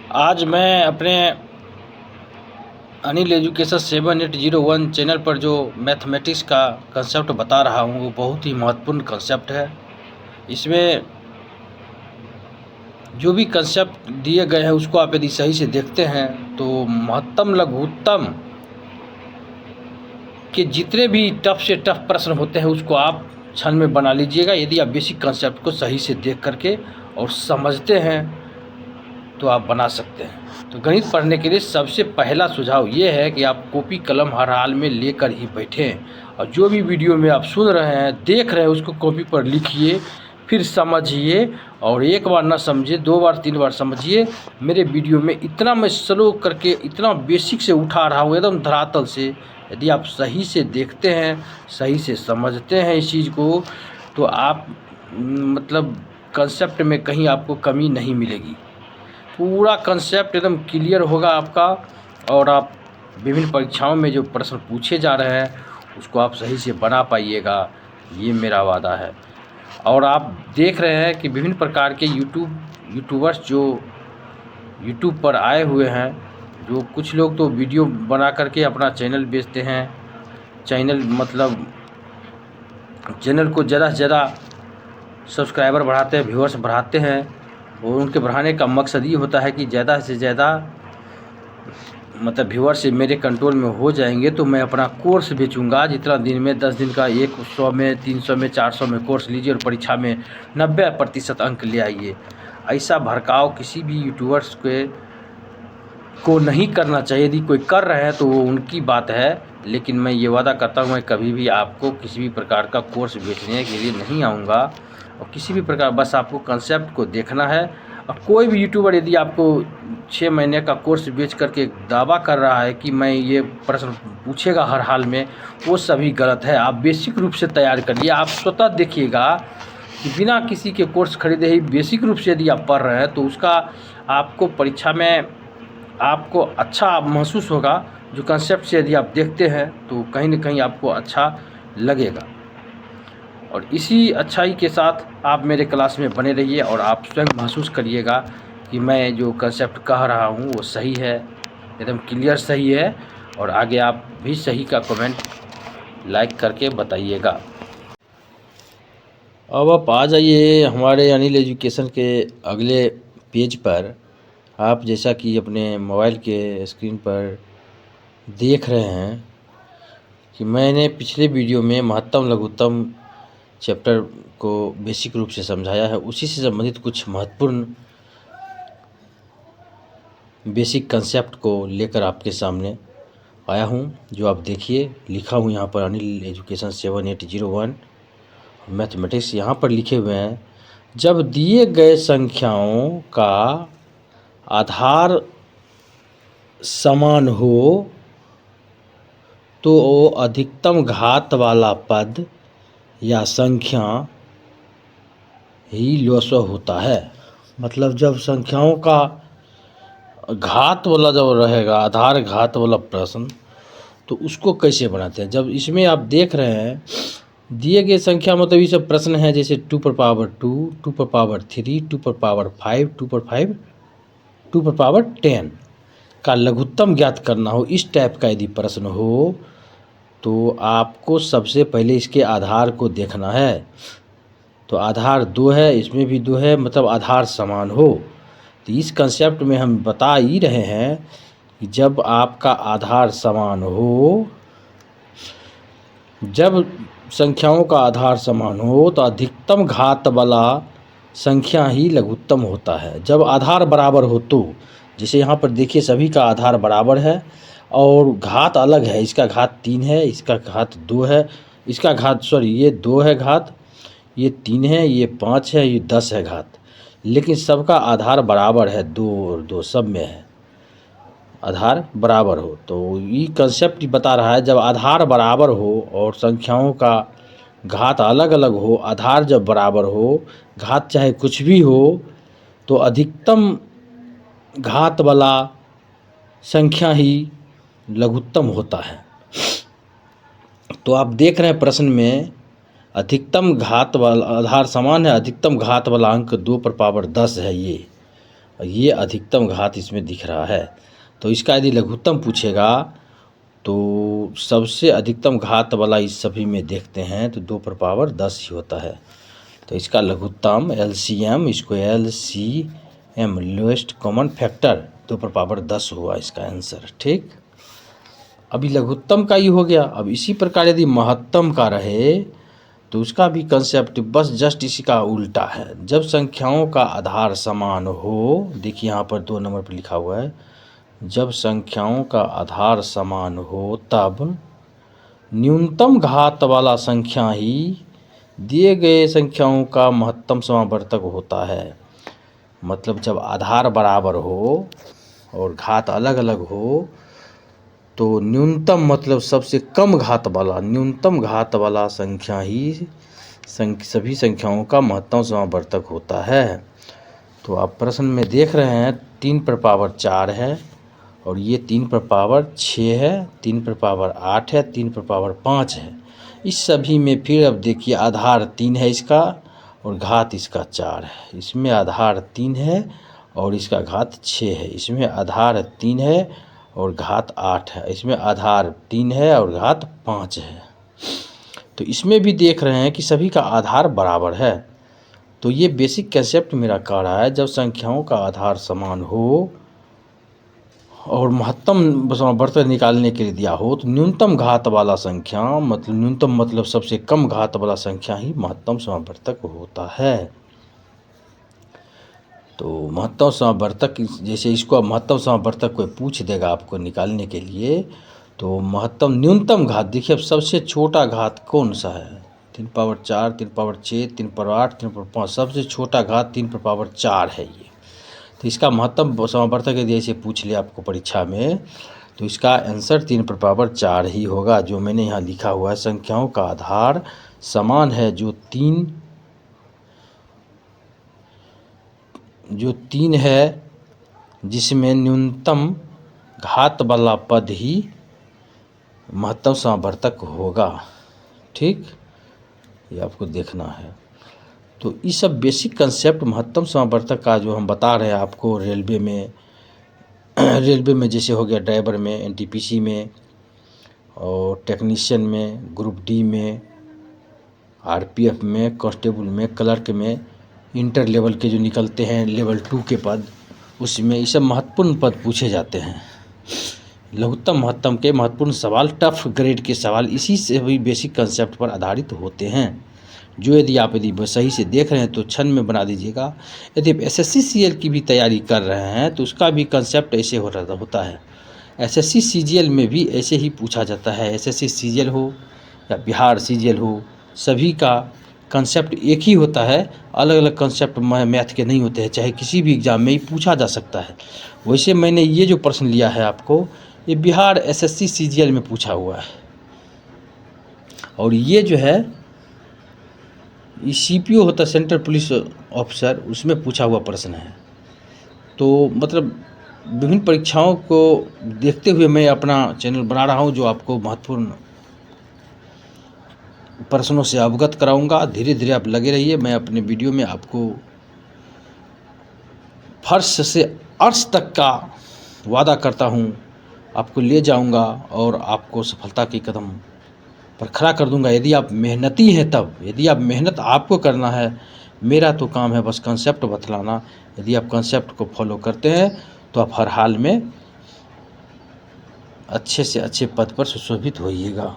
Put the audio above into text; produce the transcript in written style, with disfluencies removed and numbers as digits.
आज मैं अपने अनिल एजुकेशन 7801 चैनल पर जो मैथमेटिक्स का कंसेप्ट बता रहा हूँ वो बहुत ही महत्वपूर्ण कंसेप्ट है। इसमें जो भी कंसेप्ट दिए गए हैं उसको आप यदि सही से देखते हैं तो महत्तम लघुत्तम के जितने भी टफ से टफ प्रश्न होते हैं उसको आप क्षण में बना लीजिएगा, यदि आप बेसिक कंसेप्ट को सही से देख करके और समझते हैं तो आप बना सकते हैं। तो गणित पढ़ने के लिए सबसे पहला सुझाव ये है कि आप कॉपी कलम हर हाल में लेकर ही बैठें और जो भी वीडियो में आप सुन रहे हैं देख रहे हैं उसको कॉपी पर लिखिए, फिर समझिए और एक बार ना समझिए 2 बार 3 बार समझिए। मेरे वीडियो में इतना मैं स्लो करके इतना बेसिक से उठा रहा हूँ एकदम धरातल से, यदि आप सही से देखते हैं सही से समझते हैं इस चीज़ को तो आप मतलब कंसेप्ट में कहीं आपको कमी नहीं मिलेगी। पूरा कंसेप्ट एकदम क्लियर होगा आपका और आप विभिन्न परीक्षाओं में जो प्रश्न पूछे जा रहे हैं उसको आप सही से बना पाइएगा, ये मेरा वादा है। और आप देख रहे हैं कि विभिन्न प्रकार के यूट्यूबर्स जो यूट्यूब पर आए हुए हैं, जो कुछ लोग तो वीडियो बना करके अपना चैनल बेचते हैं। चैनल को ज़्यादा से ज़्यादा सब्सक्राइबर बढ़ाते हैं, व्यूअर्स बढ़ाते हैं और उनके बढ़ाने का मकसद ये होता है कि ज़्यादा से ज़्यादा व्यूअर्स मेरे कंट्रोल में हो जाएंगे तो मैं अपना कोर्स बेचूंगा। जितना दिन में 10 दिन का 100 में 300 में 400 में कोर्स लीजिए और परीक्षा में 90% अंक ले आइए। ऐसा भड़काव किसी भी यूट्यूबर्स को नहीं करना चाहिए। यदि कोई कर रहे हैं तो वो उनकी बात है, लेकिन मैं ये वादा करता हूँ मैं कभी भी आपको किसी भी प्रकार का कोर्स बेचने के लिए नहीं आऊँगा और किसी भी प्रकार, बस आपको कंसेप्ट को देखना है। और कोई भी यूट्यूबर यदि आपको 6 महीने का कोर्स बेच करके दावा कर रहा है कि मैं ये प्रश्न पूछेगा हर हाल में, वो सभी गलत है। आप बेसिक रूप से तैयार करिए, आप स्वतः देखिएगा कि बिना किसी के कोर्स खरीदे ही बेसिक रूप से यदि आप पढ़ रहे हैं तो उसका आपको परीक्षा में आपको अच्छा महसूस होगा। जो कंसेप्ट से यदि आप देखते हैं तो कहीं न कहीं आपको अच्छा लगेगा और इसी अच्छाई के साथ आप मेरे क्लास में बने रहिए और आप स्वयं महसूस करिएगा कि मैं जो कंसेप्ट कह रहा हूँ वो सही है, एकदम क्लियर सही है। और आगे आप भी सही का कमेंट लाइक करके बताइएगा। अब आप आ जाइए हमारे अनिल एजुकेशन के अगले पेज पर। आप जैसा कि अपने मोबाइल के स्क्रीन पर देख रहे हैं कि मैंने पिछले वीडियो में महत्तम लघुत्तम चैप्टर को बेसिक रूप से समझाया है, उसी से संबंधित कुछ महत्वपूर्ण बेसिक कंसेप्ट को लेकर आपके सामने आया हूं। जो आप देखिए लिखा हूं यहाँ पर अनिल एजुकेशन 7801 मैथमेटिक्स। यहाँ पर लिखे हुए हैं, जब दिए गए संख्याओं का आधार समान हो तो वो अधिकतम घात वाला पद या संख्या ही लॉसव होता है। मतलब जब संख्याओं का घात वाला जब रहेगा, आधार घात वाला प्रश्न, तो उसको कैसे बनाते हैं। जब इसमें आप देख रहे हैं दिए गए संख्या ये सब प्रश्न हैं, जैसे 2 पर पावर 2, 2 पर पावर 3, 2 पर पावर 5, 2 पर 5, 2 पर पावर 10 का लघुत्तम ज्ञात करना हो, इस टाइप का यदि प्रश्न हो तो आपको सबसे पहले इसके आधार को देखना है। तो आधार 2 है, इसमें भी 2 है, मतलब आधार समान हो। तो इस कंसेप्ट में हम बता ही रहे हैं कि जब आपका आधार समान हो, जब संख्याओं का आधार समान हो तो अधिकतम घात वाला संख्या ही लघुत्तम होता है। जब आधार बराबर हो तो, जैसे यहाँ पर देखिए सभी का आधार बराबर है और घात अलग है, इसका घात 3 है, इसका घात 2 है, इसका घात ये 2 है घात, ये 3 है, ये 5 है, ये 10 है घात, लेकिन सबका आधार बराबर है, 2 और 2 सब में है आधार बराबर हो। तो ये कंसेप्ट बता रहा है जब आधार बराबर हो और संख्याओं का घात अलग अलग हो, आधार जब बराबर हो, घात चाहे कुछ भी हो, तो अधिकतम घात वाला संख्या ही लघुत्तम होता है। तो आप देख रहे हैं प्रश्न में अधिकतम घात वाला आधार समान है, अधिकतम घात वाला अंक 2 पर पावर 10 है ये, और ये अधिकतम घात इसमें दिख रहा है। तो इसका यदि लघुत्तम पूछेगा तो सबसे अधिकतम घात वाला इस सभी में देखते हैं तो 2 पर पावर 10 ही होता है। तो इसका लघुत्तम LCM, इसको LCM लोएस्ट कॉमन फैक्टर 2 पर पावर 10 हुआ इसका आंसर। ठीक, अभी लघुत्तम का ही हो गया। अब इसी प्रकार यदि महत्तम का रहे तो उसका भी कंसेप्ट बस जस्ट इसी का उल्टा है। जब संख्याओं का आधार समान हो, देखिए यहाँ पर 2 नंबर पर लिखा हुआ है, जब संख्याओं का आधार समान हो तब न्यूनतम घात वाला संख्या ही दिए गए संख्याओं का महत्तम समावर्तक होता है। मतलब जब आधार बराबर हो और घात अलग अलग हो तो न्यूनतम मतलब सबसे कम घात वाला, न्यूनतम घात वाला संख्या ही सभी संख्याओं का महत्तम समावर्तक होता है। तो आप प्रश्न में देख रहे हैं 3 पर पावर 4 है और ये 3 पर पावर 6 है, 3 पर पावर 8 है, 3 पर पावर 5 है। इस सभी में फिर अब देखिए आधार 3 है इसका और घात इसका 4 है। इसमें आधार 3 है और इसका घात 6 है। इसमें आधार 3 है और घात 8 है। इसमें आधार 3 है और घात 5 है। तो इसमें भी देख रहे हैं कि सभी का आधार बराबर है। तो ये बेसिक कंसेप्ट मेरा कह रहा है, जब संख्याओं का आधार समान हो और महत्तम समावर्तक निकालने के लिए दिया हो तो न्यूनतम घात वाला संख्या मतलब न्यूनतम मतलब सबसे कम घात वाला संख्या ही महत्तम समावर्तक होता है। तो महत्तम समावर्तक, जैसे इसको महत्तम समावर्तक कोई पूछ देगा आपको निकालने के लिए तो महत्तम न्यूनतम घात देखिए अब सबसे छोटा घात कौन सा है, 3 पावर 4, 3 पावर 6, 3 पावर 8, 3 पावर 5, सबसे छोटा घात 3 पर पावर 4 है ये। तो इसका महत्तम समावर्तक यदि ऐसे पूछ लिया आपको परीक्षा में तो इसका आंसर 3 पर पावर 4 ही होगा। जो मैंने यहाँ लिखा हुआ है, संख्याओं का आधार समान है जो तीन है जिसमें न्यूनतम घात वाला पद ही महत्तम समावर्तक होगा। ठीक, ये आपको देखना है। तो ये सब बेसिक कंसेप्ट महत्तम समावर्तक का जो हम बता रहे हैं आपको रेलवे में जैसे हो गया ड्राइवर में, NTPC में और टेक्नीशियन में, ग्रुप D में, RPF में, कांस्टेबल में, क्लर्क में, इंटर लेवल के जो निकलते हैं लेवल 2 के पद, उसमें ये सब महत्वपूर्ण पद पूछे जाते हैं। लघुत्तम महत्तम के महत्वपूर्ण सवाल, टफ ग्रेड के सवाल इसी से भी बेसिक कंसेप्ट पर आधारित होते हैं, जो यदि सही से देख रहे हैं तो क्षण में बना दीजिएगा। यदि आप SSC CGL की भी तैयारी कर रहे हैं तो उसका भी कंसेप्ट ऐसे होता है। SSC CGL में भी ऐसे ही पूछा जाता है। SSC CGL हो या बिहार CGL हो, सभी का कंसेप्ट एक ही होता है, अलग अलग कंसेप्ट मैथ के नहीं होते हैं, चाहे किसी भी एग्ज़ाम में ही पूछा जा सकता है। वैसे मैंने ये जो प्रश्न लिया है आपको, ये बिहार SSC CGL में पूछा हुआ है और ये जो है ये CPO होता है, सेंट्रल पुलिस ऑफिसर, उसमें पूछा हुआ प्रश्न है। तो मतलब विभिन्न परीक्षाओं को देखते हुए मैं अपना चैनल बना रहा हूँ, जो आपको महत्वपूर्ण प्रश्नों से अवगत कराऊंगा। धीरे धीरे आप लगे रहिए, मैं अपने वीडियो में आपको फर्श से अर्श तक का वादा करता हूँ, आपको ले जाऊंगा और आपको सफलता के कदम पर खड़ा कर दूंगा। यदि आप मेहनती हैं तब, यदि आप मेहनत आपको करना है, मेरा तो काम है बस कंसेप्ट बतलाना। यदि आप कंसेप्ट को फॉलो करते हैं तो आप हर हाल में अच्छे से अच्छे पद पर सुशोभित होइएगा।